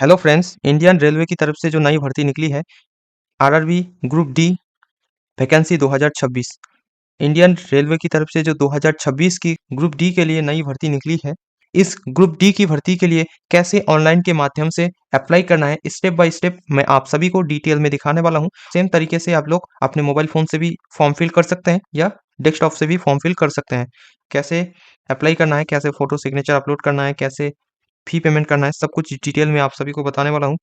Hello friends, Indian railway की तरफ से जो नई भर्ती निकली है RRB group D vacancy 2026। Indian railway की तरफ से जो 2026 की ग्रुप डी के लिए नई भर्ती निकली है, इस ग्रुप डी की भर्ती के लिए कैसे ऑनलाइन के माध्यम से अप्लाई करना है, स्टेप बाय स्टेप मैं आप सभी को डिटेल में दिखाने वाला हूँ। सेम तरीके से आप लोग अपने मोबाइल फ़ोन से भी फॉर्म फिल कर सकते हैं या डेस्कटॉप से भी फॉर्म फिल कर सकते हैं। कैसे अप्लाई करना है, कैसे फ़ोटो सिग्नेचर अपलोड करना है, कैसे फ़ी पेमेंट करना है, सब कुछ डिटेल में आप सभी को बताने वाला हूँ।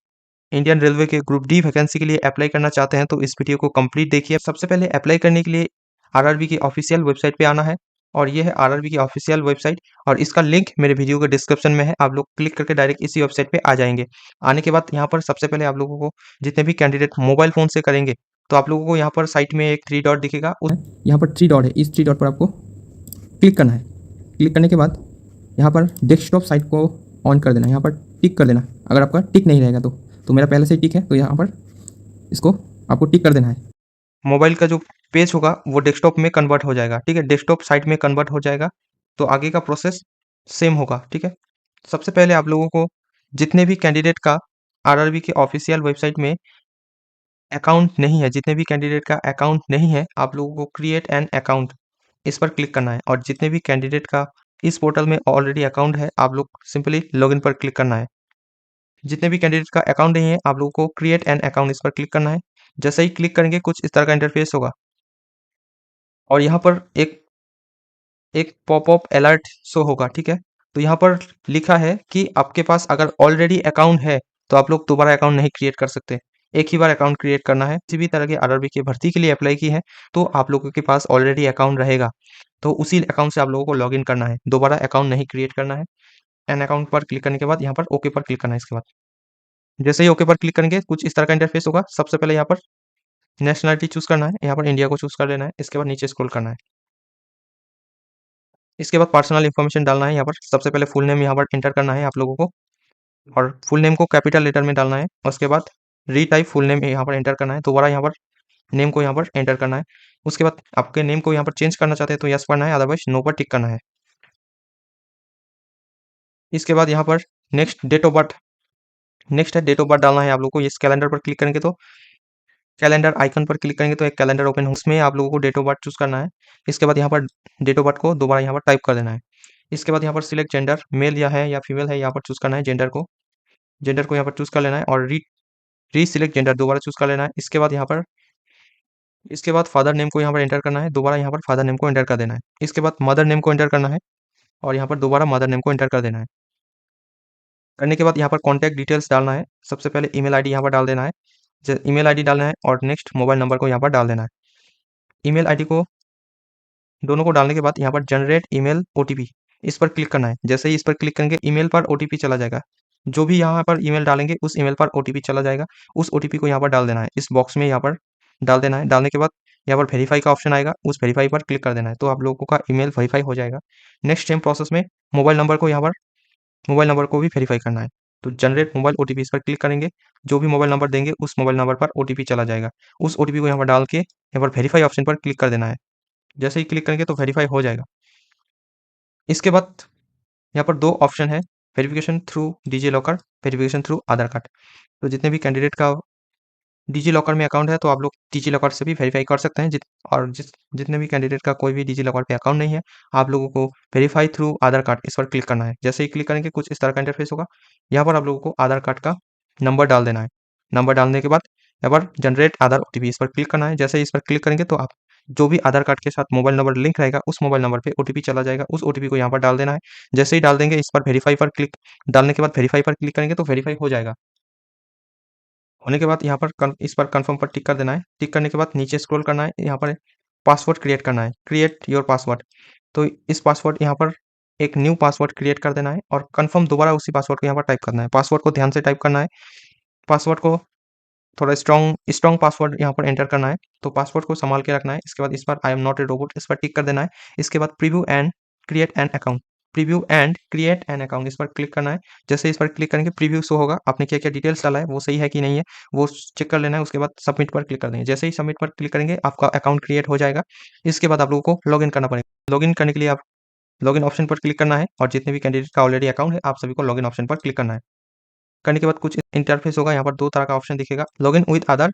इंडियन रेलवे के ग्रुप डी वैकेंसी के लिए अप्लाई करना चाहते हैं तो इस वीडियो को कंप्लीट देखिए। सबसे पहले अप्लाई करने के लिए आरआरबी की ऑफिशियल वेबसाइट पे आना है और ये है आरआरबी की ऑफिशियल वेबसाइट और इसका लिंक मेरे वीडियो के डिस्क्रिप्शन में है। आप लोग क्लिक करके डायरेक्ट इसी वेबसाइट पे आ जाएंगे। आने के बाद यहाँ पर सबसे पहले आप लोगों को जितने भी कैंडिडेट मोबाइल फ़ोन से करेंगे तो आप लोगों को यहाँ पर साइट में एक थ्री डॉट दिखेगा। यहाँ पर थ्री डॉट है, इस थ्री डॉट पर आपको क्लिक करना है। क्लिक करने के बाद यहाँ पर डेस्कटॉप साइट को ऑन कर देना है, यहाँ पर टिक कर देना। अगर आपका टिक नहीं रहेगा तो मेरा पहले से ही टिक है, तो यहाँ पर इसको आपको टिक कर देना है। मोबाइल का जो पेज होगा वो डेस्कटॉप में कन्वर्ट हो जाएगा। ठीक है, डेस्कटॉप साइट में कन्वर्ट हो जाएगा तो आगे का प्रोसेस सेम होगा। ठीक है, सबसे पहले आप लोगों को जितने भी कैंडिडेट का आरआरबी की ऑफिशियल वेबसाइट में अकाउंट नहीं है, जितने भी कैंडिडेट का अकाउंट नहीं है, आप लोगों को क्रिएट एन अकाउंट इस पर क्लिक करना है और जितने भी कैंडिडेट का इस पोर्टल में ऑलरेडी अकाउंट है, आप लोग सिंपली लॉगिन पर क्लिक करना है। जितने भी कैंडिडेट का अकाउंट नहीं है, आप लोगों को क्रिएट एन अकाउंट इस पर क्लिक करना है। जैसे ही क्लिक करेंगे कुछ इस तरह का इंटरफेस होगा और यहाँ पर एक एक पॉपअप अलर्ट शो होगा। ठीक है, तो यहाँ पर लिखा है कि आपके पास अगर ऑलरेडी अकाउंट है तो आप लोग दोबारा अकाउंट नहीं क्रिएट कर सकते। एक ही बार अकाउंट क्रिएट करना है। किसी भी तरह के आरआरबी की भर्ती के लिए अप्लाई की है तो आप लोगों के पास ऑलरेडी अकाउंट रहेगा तो उसी अकाउंट से आप लोगों को लॉगिन करना है, दोबारा अकाउंट नहीं क्रिएट करना है। एन अकाउंट पर क्लिक करने के बाद यहाँ पर ओके पर क्लिक करना है। इसके बाद जैसे ही ओके पर क्लिक करेंगे कुछ इस तरह का इंटरफेस होगा। सबसे पहले यहाँ पर नेशनलिटी चूज करना है, यहाँ पर इंडिया को चूज कर लेना है। इसके बाद नीचे स्क्रॉल करना है। इसके बाद पर्सनल इन्फॉर्मेशन डालना है। यहाँ पर सबसे पहले फुल नेम यहाँ पर एंटर करना है आप लोगों को और फुल नेम को कैपिटल लेटर में डालना है। उसके बाद रीटाइप फुल नेम यहाँ पर एंटर करना है। दोबारा यहाँ पर नेम को यहाँ पर एंटर करना है। उसके बाद आपके नेम को यहाँ पर चेंज करना चाहते हैं तो यस करना है, अदरवाइज नो पर टिक करना है। इसके बाद यहाँ पर next date of birth, next है डेट ऑफ बर्थ डालना है आप लोगों को। इस कैलेंडर पर क्लिक करेंगे तो कैलेंडर आइकन पर क्लिक करेंगे तो एक कैलेंडर ओपन हो, उसमें आप लोगों को डेट ऑफ बर्थ चूज करना है। इसके बाद यहाँ पर डेट ऑफ बर्थ को दोबारा यहाँ पर टाइप कर देना है। इसके बाद यहाँ पर सिलेक्ट जेंडर, मेल या फीमेल है, यहाँ पर चूज करना है। जेंडर को यहाँ पर चूज कर लेना है और री सिलेक्ट जेंडर दोबारा चूज कर लेना है। इसके बाद फादर नेम को यहाँ पर एंटर करना है। दोबारा यहाँ पर फादर नेम को एंटर कर देना है। इसके बाद मदर नेम को एंटर करना है और यहाँ पर दोबारा मदर नेम को एंटर कर देना है। करने के बाद यहाँ पर कॉन्टैक्ट डिटेल्स डालना है। सबसे पहले ईमेल आईडी यहाँ पर डाल देना है। ईमेल आईडी डालना है और नेक्स्ट मोबाइल नंबर को यहाँ पर डाल देना है। ईमेल आईडी को दोनों को डालने के बाद यहाँ पर जनरेट ईमेल ओटीपी इस पर क्लिक करना है। जैसे ही इस पर क्लिक करेंगे ईमेल पर ओटीपी चला जाएगा। जो भी यहाँ पर ईमेल डालेंगे उस ईमेल पर ओटीपी चला जाएगा। उस ओटीपी को यहाँ पर डाल देना है, इस बॉक्स में यहाँ पर डाल देना है। डालने के बाद यहाँ पर वेरीफाई का ऑप्शन आएगा, उस वेरीफाई पर क्लिक कर देना है तो आप लोगों का ईमेल वेरीफाई हो जाएगा। नेक्स्ट सेम प्रोसेस में मोबाइल नंबर को भी वेरीफाई करना है। तो जनरेट मोबाइल ओटीपी इस पर क्लिक करेंगे। जो भी मोबाइल नंबर देंगे उस मोबाइल नंबर पर ओटीपी चला जाएगा। उस ओटीपी को यहाँ पर डाल के यहाँ पर वेरीफाई ऑप्शन पर क्लिक कर देना है। जैसे ही क्लिक करेंगे तो वेरीफाई हो जाएगा। इसके बाद यहाँ पर दो ऑप्शन है, verification through digi locker, verification through आधार कार्ड। तो जितने भी कैंडिडेट का डिजी लॉकर में अकाउंट है तो आप लोग डिजी लॉकर से भी वेरीफाई कर सकते हैं। जितने भी कैंडिडेट का कोई भी डिजी लॉकर पे अकाउंट नहीं है, आप लोगों को वेरीफाई थ्रू आधार कार्ड इस पर क्लिक करना है। जैसे ही क्लिक करेंगे कुछ इस तरह का इंटरफेस होगा। यहाँ पर आप लोगों को आधार कार्ड का नंबर डाल देना है। नंबर डालने के बाद यहाँ पर जनरेट आधार ओटीपी इस पर क्लिक करना है। जैसे ही इस पर क्लिक करेंगे तो आप जो भी आधार कार्ड के साथ मोबाइल नंबर लिंक रहेगा उस मोबाइल नंबर पे ओटीपी चला जाएगा। उस ओटीपी को यहाँ पर डाल देना है। जैसे ही डाल देंगे इस पर वेरीफाई पर क्लिक डालने के बाद वेरीफाई पर क्लिक करेंगे तो वेरीफाई हो जाएगा। होने के बाद यहाँ पर इस पर कंफर्म पर टिक कर देना है। टिक करने के बाद नीचे स्क्रॉल करना है, यहाँ पर पासवर्ड क्रिएट करना है, क्रिएट योर पासवर्ड। तो इस पासवर्ड यहाँ पर एक न्यू पासवर्ड क्रिएट कर देना है और कंफर्म दोबारा उसी पासवर्ड को यहाँ पर टाइप करना है। पासवर्ड को ध्यान से टाइप करना है। पासवर्ड को थोड़ा स्ट्रॉन्ग पासवर्ड यहाँ पर एंटर करना है। तो पासवर्ड को संभाल के रखना है। इसके बाद इस पर I am not a robot इस पर टिक कर देना है। इसके बाद preview and create an account इस पर क्लिक करना है। जैसे इस पर क्लिक करेंगे प्रीव्यू शो होगा, आपने क्या क्या डिटेल्स डाला है वो सही है कि नहीं है वो चेक कर लेना है। उसके बाद सबमिट पर क्लिक कर देंगे। जैसे ही सबमिट पर क्लिक करेंगे आपका अकाउंट क्रिएट हो जाएगा। इसके बाद आप लोगों को लॉगिन करना पड़ेगा। लॉगिन करने के लिए आप लॉगिन ऑप्शन पर क्लिक करना है और जितने भी कैंडिडेट का ऑलरेडी अकाउंट है आप सभी को लॉगिन ऑप्शन पर क्लिक करना है। करने के बाद कुछ इंटरफेस होगा। यहाँ पर 2 तरह का ऑप्शन दिखेगा, लॉगिन विद आधार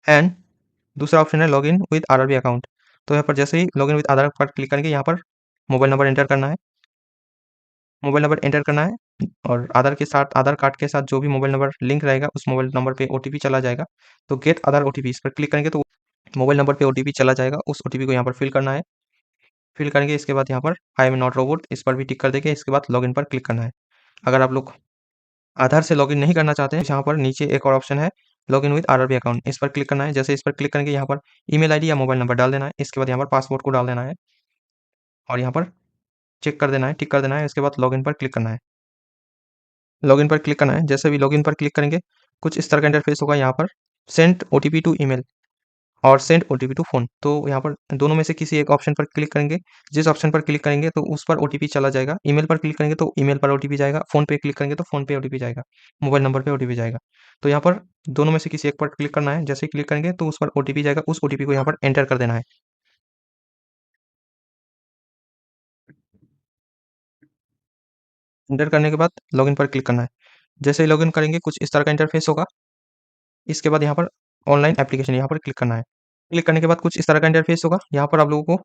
एंड दूसरा ऑप्शन है लॉगिन विद आरआरबी अकाउंट। तो यहाँ पर जैसे ही लॉगिन विद आधार पर क्लिक करेंगे, यहाँ पर मोबाइल नंबर एंटर करना है, मोबाइल नंबर एंटर करना है और आधार कार्ड के साथ जो भी मोबाइल नंबर लिंक रहेगा उस मोबाइल नंबर पे ओटीपी चला जाएगा। तो गेट आधार ओटीपी इस पर क्लिक करेंगे तो मोबाइल नंबर पे ओटीपी चला जाएगा, उस ओटीपी को यहाँ पर फिल करना है। फिल करेंगे, इसके बाद यहाँ पर आई एम नॉट रोबोट इस पर भी टिक कर देंगे। इसके बाद लॉगिन पर क्लिक करना है। अगर आप लोग आधार से लॉगिन नहीं करना चाहते हैं, यहाँ पर नीचे एक और ऑप्शन है लॉगिन विद आरआरबी अकाउंट, इस पर क्लिक करना है। जैसे इस पर क्लिक करेंगे, यहाँ पर ईमेल आईडी या मोबाइल नंबर डाल देना है। इसके बाद यहाँ पर पासवर्ड को डाल देना है और यहाँ पर चेक कर देना है, टिक कर देना है। इसके बाद लॉगिन पर क्लिक करना है। लॉगिन पर क्लिक करना है। जैसे भी लॉगिन पर क्लिक करेंगे, कुछ इस तरह का इंटरफेस होगा। यहाँ पर सेंड ओटीपी टू ईमेल और सेंड ओटीपी टू फ़ोन। तो यहाँ पर दोनों में से किसी एक ऑप्शन पर क्लिक करेंगे। जिस ऑप्शन पर क्लिक करेंगे तो उस पर ओटीपी चला जाएगा। ईमेल पर क्लिक करेंगे तो ईमेल पर ओटीपी जाएगा। फ़ोन पे क्लिक करेंगे तो फ़ोन पे ओटीपी जाएगा। मोबाइल नंबर पे ओटीपी जाएगा। तो यहाँ पर दोनों में से किसी एक पर क्लिक करना है। जैसे ही क्लिक करेंगे तो उस पर ओटीपी जाएगा। उस ओटीपी को यहाँ पर एंटर कर देना है। एंटर करने के बाद लॉगिन पर क्लिक करना है। जैसे ही लॉगिन करेंगे, कुछ इस तरह का इंटरफेस होगा। इसके बाद यहाँ पर ऑनलाइन एप्लीकेशन यहाँ पर क्लिक करना है। क्लिक करने के बाद कुछ इस तरह का इंटरफेस होगा। यहाँ पर आप लोगों को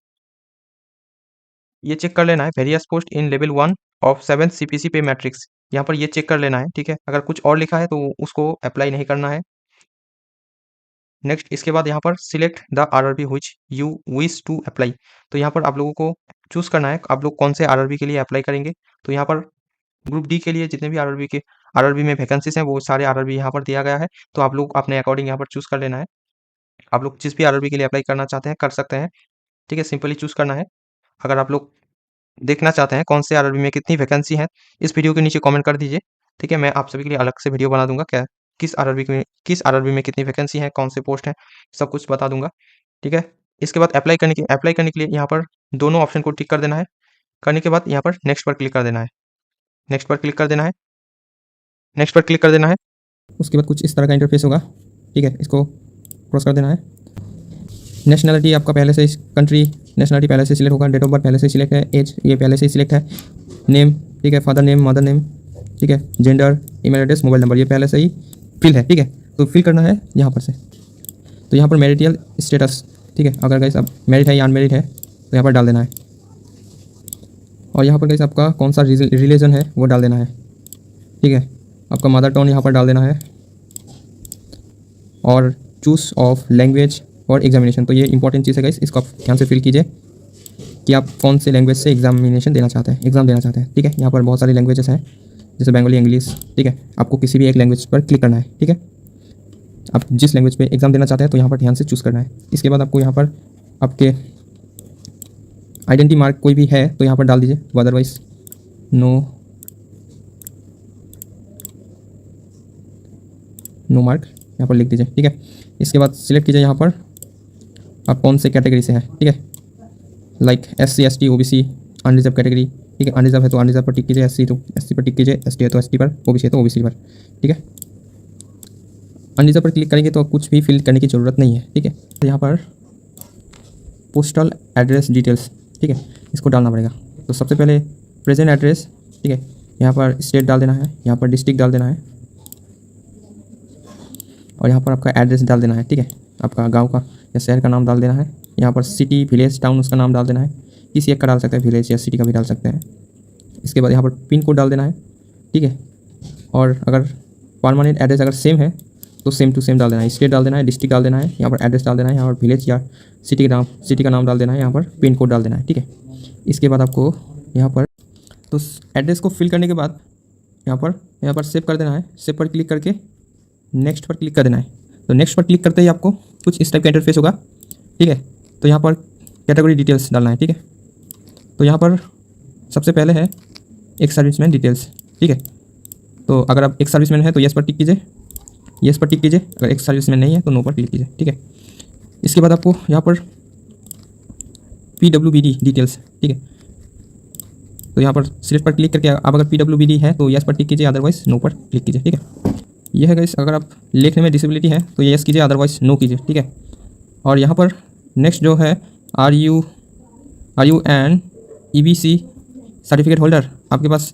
ये चेक कर लेना है various post in level 1 of 7 CPC पे मैट्रिक्स। यहाँ पर ये चेक कर लेना है, ठीक है। अगर कुछ और लिखा है तो उसको अप्लाई नहीं करना है। नेक्स्ट, इसके बाद यहाँ पर select the RRB which you wish to apply. तो यहाँ पर आप लोगों को चूज करना है आप लोग कौन से आरआरबी के लिए अप्लाई करेंगे। तो यहाँ पर ग्रुप डी के लिए जितने भी आरआरबी में वैकेंसीज हैं वो सारे आरआरबी यहाँ पर दिया गया है। तो आप लोग अपने अकॉर्डिंग यहाँ पर चूज कर लेना है। आप लोग जिस भी आरआरबी के लिए अप्लाई करना चाहते हैं कर सकते हैं, ठीक है। सिंपली चूज करना है। अगर आप लोग देखना चाहते हैं कौन से आरआरबी में कितनी वैकेंसी है, इस वीडियो के नीचे कमेंट कर दीजिए, ठीक है। मैं आप सभी के लिए अलग से वीडियो बना दूंगा, क्या किस आरआरबी में कितनी वैकेंसी है, कौन से पोस्ट हैं, सब कुछ बता दूंगा, ठीक है। इसके बाद अप्लाई करने के लिए यहाँ पर दोनों ऑप्शन को टिक कर देना है। करने के बाद यहाँ पर नेक्स्ट पर क्लिक कर देना है। नेक्स्ट पर क्लिक कर देना है। नेक्स्ट पर क्लिक कर देना है। उसके बाद कुछ इस तरह का इंटरफेस होगा, ठीक है। इसको क्रॉस कर देना है। नेशनलिटी आपका पहले से कंट्री नेशनलिटी पहले से सिलेक्ट होगा। डेट ऑफ बर्थ पहले से सिलेक्ट है। एज ये पहले से ही सिलेक्ट है। नेम, ठीक है। फादर नेम, मदर नेम, ठीक है। Gender, email address, mobile number ये पहले से ही फिल है, ठीक है। तो फिल करना है यहाँ पर से। तो यहाँ पर मैरिटल स्टेटस, ठीक है। अगर गाइस आप मैरिड है या अनमैरिड है तो यहाँ पर डाल देना है। और यहाँ पर गाइस आपका कौन सा रिलीजन है वो डाल देना है, ठीक है। आपका मदर टंग यहाँ पर डाल देना है। और चूज ऑफ लैंग्वेज और एग्जामिनेशन, तो ये इंपॉर्टेंट चीज़ है गाइस, इसको आप ध्यान से फिल कीजिए कि आप कौन से लैंग्वेज से एग्जाम देना चाहते हैं, ठीक है। यहाँ पर बहुत सारी लैंग्वेजेस हैं जैसे बंगाली, इंग्लिश, ठीक है। आपको किसी भी एक लैंग्वेज पर क्लिक करना है, ठीक है। आप जिस लैंग्वेज पे एग्जाम देना चाहते हैं तो यहाँ पर ध्यान से चूज़ करना है। इसके बाद आपको यहाँ पर आपके आइडेंटिटी मार्क कोई भी है तो यहाँ पर डाल दीजिए, अदरवाइज नो मार्क यहाँ पर लिख दीजिए, ठीक है। इसके बाद सिलेक्ट कीजिए यहाँ पर आप कौन से कैटेगरी से हैं, ठीक है। Like SC ST OBC unreserved category, ठीक है। अनरिजर्व है तो अनरिजर्व पर टिक कीजिए, SC तो SC पर टिक कीजिए, ST है तो ST पर, OBC है तो OBC पर, ठीक है। अनरिजर्व पर क्लिक करेंगे तो कुछ भी फिल करने की ज़रूरत नहीं है, ठीक है। तो यहाँ पर पोस्टल एड्रेस डिटेल्स, ठीक है, इसको डालना पड़ेगा। तो सबसे पहले प्रेजेंट एड्रेस, ठीक है। यहाँ पर स्टेट डाल देना है, यहाँ पर डिस्ट्रिक्ट डाल देना है और यहाँ पर आपका एड्रेस डाल देना है, ठीक है। आपका गांव का या शहर का नाम डाल देना है। यहाँ पर सिटी, विलेज, टाउन उसका नाम डाल देना है। किसी एक का डाल सकते हैं, विलेज या सिटी का भी डाल सकते हैं। इसके बाद यहाँ पर पिन कोड डाल देना है, ठीक है। और अगर परमानेंट एड्रेस अगर सेम है तो सेम टू सेम डाल देना है। स्टेट डाल देना है, डिस्ट्रिक्ट डाल देना है, यहाँ पर एड्रेस डाल देना है, यहाँ पर विलेज या सिटी का नाम डाल देना है, यहाँ पर पिन कोड डाल देना है, ठीक है। इसके बाद आपको यहाँ पर तो एड्रेस को फिल करने के बाद यहाँ पर सेव कर देना है। सेव पर क्लिक करके नेक्स्ट पर क्लिक कर देना है। तो नेक्स्ट पर क्लिक करते ही आपको कुछ इस टाइप का इंटरफेस होगा, ठीक है। तो यहाँ पर कैटेगरी डिटेल्स डालना है, ठीक है। तो यहाँ पर सबसे पहले है एक सर्विसमैन डिटेल्स, ठीक है। तो अगर आप एक सर्विसमैन है तो येस पर टिक कीजिए, येस पर टिक कीजिए। अगर एक सर्विसमैन नहीं है तो नो पर क्लिक कीजिए, ठीक है। इसके बाद आपको यहाँ पर PWBD डिटेल्स, ठीक है। तो यहाँ पर सिलेक्ट पर क्लिक करके आप अगर PWBD है तो येस पर टिक कीजिए, अदरवाइज नो पर क्लिक कीजिए, ठीक है। यह है गाइस, अगर आप लिखने में डिसेबिलिटी है तो येस कीजिए, अदरवाइज नो कीजिए, ठीक है। और यहाँ पर नेक्स्ट जो है are you an EBC certificate holder, आपके पास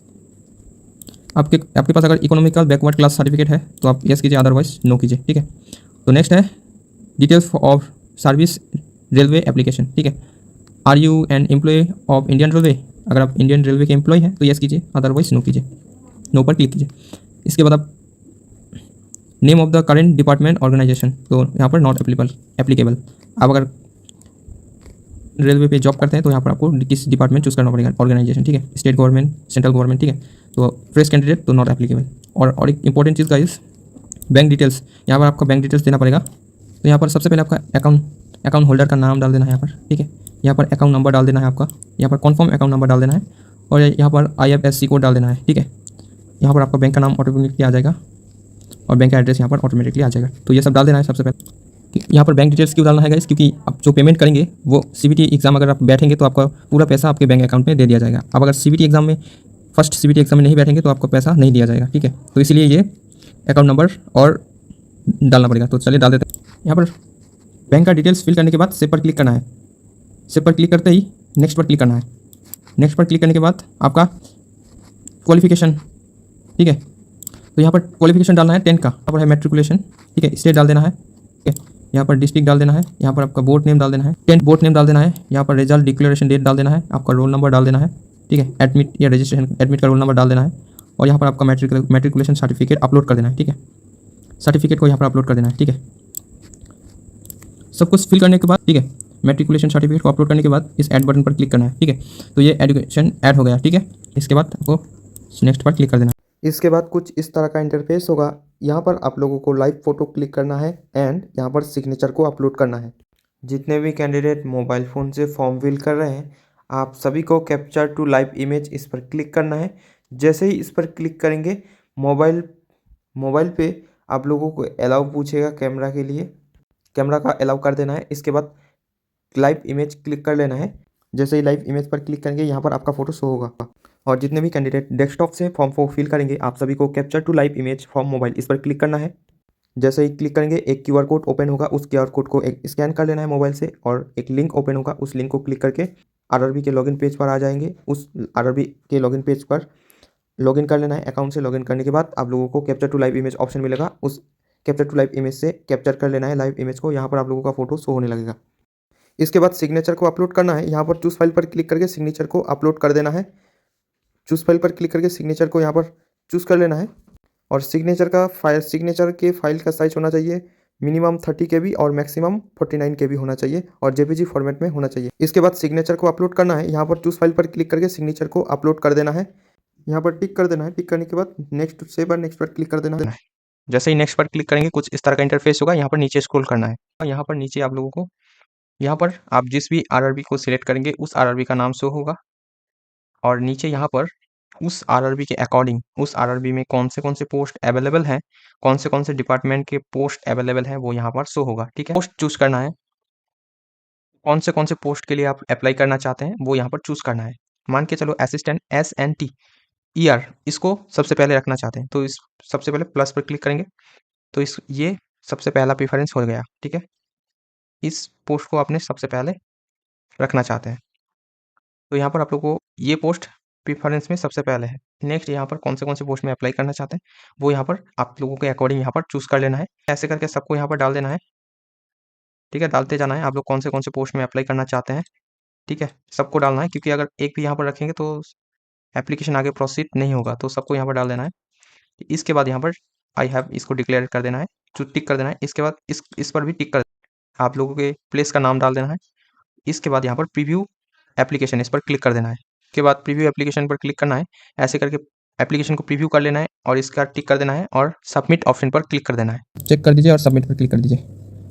आपके पास अगर इकोनॉमिकल बैकवर्ड क्लास सर्टिफिकेट है तो आप यस कीजिए, अदरवाइज नो कीजिए। ठीक है, तो नेक्स्ट है details of service railway application. ठीक है, are you an employ of Indian railway? अगर आप इंडियन रेलवे के एम्प्लॉय हैं तो यस कीजिए, अदरवाइज नो कीजिए, नो पर क्लिक कीजिए। इसके बाद आप name of the current department organisation, तो यहाँ पर नॉट एप्लीकेबल। आप अगर रेलवे पे जॉब करते हैं तो यहाँ पर आपको किस डिपार्टमेंट चूज़ करना पड़ेगा, ऑर्गेनाइजेशन। ठीक है, स्टेट गवर्नमेंट, सेंट्रल गवर्नमेंट। ठीक है, तो फ्रेश कैंडिडेट तो नॉट एप्लीकेबल। और एक इंपॉर्टेंट चीज़ गाइस, बैंक डिटेल्स, यहाँ पर आपको बैंक डिटेल्स देना पड़ेगा। तो यहाँ पर सबसे पहले आपका अकाउंट होल्डर का नाम डाल देना है यहाँ पर। ठीक है, यहाँ पर अकाउंट नंबर डाल देना है आपका, यहाँ पर कन्फर्म अकाउंट नंबर डाल देना है, और यहाँ पर IFSC कोड डाल देना है। ठीक है, यहाँ पर आपका बैंक का नाम ऑटोमेटिकली आ जाएगा और बैंक का एड्रेस यहाँ पर ऑटोमेटिकली आ जाएगा। तो ये सब डाल देना है सबसे पहले। यहाँ पर बैंक डिटेल्स क्यों डालना है गाइस, क्योंकि आप जो पेमेंट करेंगे वो CBT एग्जाम अगर आप बैठेंगे तो आपका पूरा पैसा आपके बैंक अकाउंट में दे दिया जाएगा। अब अगर CBT एग्जाम में फर्स्ट CBT एग्जाम में नहीं बैठेंगे तो आपको पैसा नहीं दिया जाएगा। ठीक है, तो इसलिए ये अकाउंट नंबर और डालना पड़ेगा। तो चलिए डाल देते हैं। यहाँ पर बैंक का डिटेल्स फिल करने के बाद सेव पर क्लिक करना है। सेव पर क्लिक करते ही नेक्स्ट पर क्लिक करना है। नेक्स्ट पर क्लिक करने के बाद आपका क्वालिफिकेशन, ठीक है, तो यहाँ पर क्वालिफिकेशन डालना है 10 का। यहाँ पर है मैट्रिकुलेशन। ठीक है, स्टेट डाल देना है। ठीक है, यहाँ पर डिस्ट्रिक्ट डाल देना है। यहाँ पर आपका बोर्ड नेम डाल देना है, 10 बोर्ड नेम डाल देना है। यहाँ पर रिजल्ट डिक्लेरेशन डेट डाल देना है, आपका रोल नंबर डाल देना है। ठीक है, एडमिट या रजिस्ट्रेशन एडमिट का रोल नंबर डाल देना है, और यहाँ पर आपका मैट्रिकुलेशन सर्टिफिकेट अपलोड कर देना है। ठीक है, सर्टिफिकेट को यहाँ पर अपलोड कर देना है। ठीक है, सब कुछ फिल करने के बाद, ठीक है, मैट्रिकुलेशन सर्टिफिकेट को अपलोड करने के बाद इस ऐड बटन पर क्लिक करना है। ठीक है, तो ये एजुकेशन ऐड हो गया। ठीक है, इसके बाद आपको नेक्स्ट पर क्लिक कर देना है। इसके बाद कुछ इस तरह का इंटरफेस होगा। यहाँ पर आप लोगों को लाइव फ़ोटो क्लिक करना है एंड यहाँ पर सिग्नेचर को अपलोड करना है। जितने भी कैंडिडेट मोबाइल फ़ोन से फॉर्म फिल कर रहे हैं, आप सभी को कैप्चर टू लाइव इमेज इस पर क्लिक करना है। जैसे ही इस पर क्लिक करेंगे, मोबाइल पे आप लोगों को अलाउ पूछेगा कैमरा के लिए, कैमरा का अलाउ कर देना है। इसके बाद लाइव इमेज क्लिक कर लेना है। जैसे ही लाइव इमेज पर क्लिक करेंगे, यहाँ पर आपका फ़ोटो शो होगा। और जितने भी कैंडिडेट डेस्कटॉप से फॉर्म को फिल करेंगे, आप सभी को capture to live image from mobile इस पर क्लिक करना है। जैसे ही क्लिक करेंगे, एक QR कोड ओपन होगा, उस QR कोड को एक स्कैन कर लेना है मोबाइल से, और एक लिंक ओपन होगा, उस लिंक को क्लिक करके RRB के लॉगिन पेज पर आ जाएंगे। उस RRB के लॉगिन पेज पर लॉगिन कर लेना है। अकाउंट से लॉगिन करने के बाद आप लोगों को capture to live image option मिलेगा, उस कैप्चर टू लाइव इमेज से कैप्चर कर लेना है लाइव इमेज को। यहाँ पर आप लोगों का फोटो शो होने लगेगा। इसके बाद सिग्नेचर को अपलोड करना है। यहाँ पर चूज फाइल पर क्लिक करके सिग्नेचर को अपलोड कर देना है। चूज फाइल पर क्लिक करके सिग्नेचर को यहाँ पर चूज़ कर लेना है, और सिग्नेचर के फाइल का साइज होना चाहिए मिनिमम 30 KB और मैक्सिमम 49 KB होना चाहिए, और JPG फॉर्मेट में होना चाहिए। इसके बाद सिग्नेचर को अपलोड करना है। यहाँ पर चूज फाइल पर क्लिक करके सिग्नेचर को अपलोड कर देना है। यहाँ पर टिक कर देना है। टिक करने के बाद नेक्स्ट पर क्लिक कर देना है। जैसे ही नेक्स्ट पर क्लिक करेंगे, कुछ इस तरह का इंटरफेस होगा। यहाँ पर नीचे स्क्रॉल करना है, और यहाँ पर नीचे आप लोगों को, यहाँ पर आप जिस भी RRB को सिलेक्ट करेंगे उस RRB का नाम शो होगा, और नीचे यहाँ पर उस RRB के अकॉर्डिंग उस RRB में कौन से पोस्ट अवेलेबल हैं, कौन से डिपार्टमेंट के पोस्ट अवेलेबल हैं, वो यहाँ पर शो होगा। ठीक है, पोस्ट चूज करना है, कौन से पोस्ट के लिए आप अप्लाई करना चाहते हैं वो यहाँ पर चूज करना है। मान के चलो असिस्टेंट SNT ER इसको सबसे पहले रखना चाहते हैं, तो इस सबसे पहले प्लस पर क्लिक करेंगे, तो ये सबसे पहला प्रेफरेंस हो गया। ठीक है, इस पोस्ट को आपने सबसे पहले रखना चाहते हैं, तो यहाँ पर आप लोग को ये पोस्ट प्रेफरेंस में सबसे पहले है। नेक्स्ट यहाँ पर कौन से पोस्ट में अप्लाई करना चाहते हैं वो यहाँ पर आप लोगों के अकॉर्डिंग यहाँ पर चूज कर लेना है। ऐसे करके सबको यहाँ पर डाल देना है। ठीक है, डालते जाना है आप लोग कौन से पोस्ट में अप्लाई करना चाहते हैं। ठीक है, सबको डालना है, क्योंकि अगर एक भी यहाँ पर रखेंगे तो एप्लीकेशन आगे प्रोसीड नहीं होगा, तो सबको यहाँ पर डाल देना है। इसके बाद यहाँ पर आई हैव इसको डिक्लेयर कर देना है, टिक कर देना है। इसके बाद इस पर भी टिक कर आप लोगों के प्लेस का नाम डाल देना है। इसके बाद यहाँ पर प्रीव्यू एप्लीकेशन इस पर क्लिक कर देना है। इसके बाद प्रीव्यू एप्लीकेशन पर क्लिक करना है। ऐसे करके एप्लीकेशन को प्रीव्यू कर लेना है, और इसका टिक कर देना है, और सबमिट ऑप्शन पर क्लिक कर देना है। चेक कर दीजिए और सबमिट पर क्लिक कर दीजिए,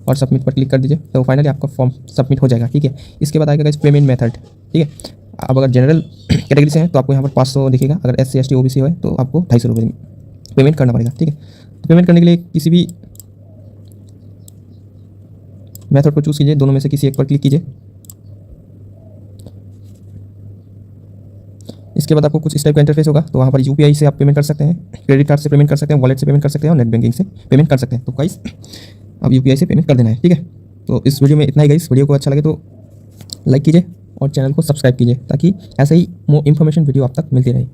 और सबमिट पर क्लिक कर दीजिए, तो फाइनली आपका फॉर्म सबमिट हो जाएगा। ठीक है, इसके बाद आएगा इस पेमेंट मेथड। ठीक है, अब अगर जनरल कैटेगरी से हैं तो आपको यहाँ पर 500 दिखेगा, अगर SC ST OBC हो तो आपको 250 रुपये पेमेंट करना पड़ेगा। ठीक है, तो पेमेंट करने के लिए किसी भी मेथड को चूज़ कीजिए, दोनों में से किसी एक पर क्लिक कीजिए। इसके बाद आपको कुछ इस टाइप का इंटरफेस होगा, तो वहाँ पर UPI से आप पेमेंट कर सकते हैं, क्रेडिट कार्ड से पेमेंट कर सकते हैं, वॉलेट से पेमेंट कर सकते हैं, और नेट बैंकिंग से पेमेंट कर सकते हैं। तो गाइस अब UPI से पेमेंट कर देना है। ठीक है, तो इस वीडियो में इतना ही गाइस। वीडियो को अच्छा लगे तो लाइक कीजिए और चैनल को सब्सक्राइब कीजिए, ताकि ऐसे ही इन्फॉर्मेशन वीडियो आप तक मिलती रहे।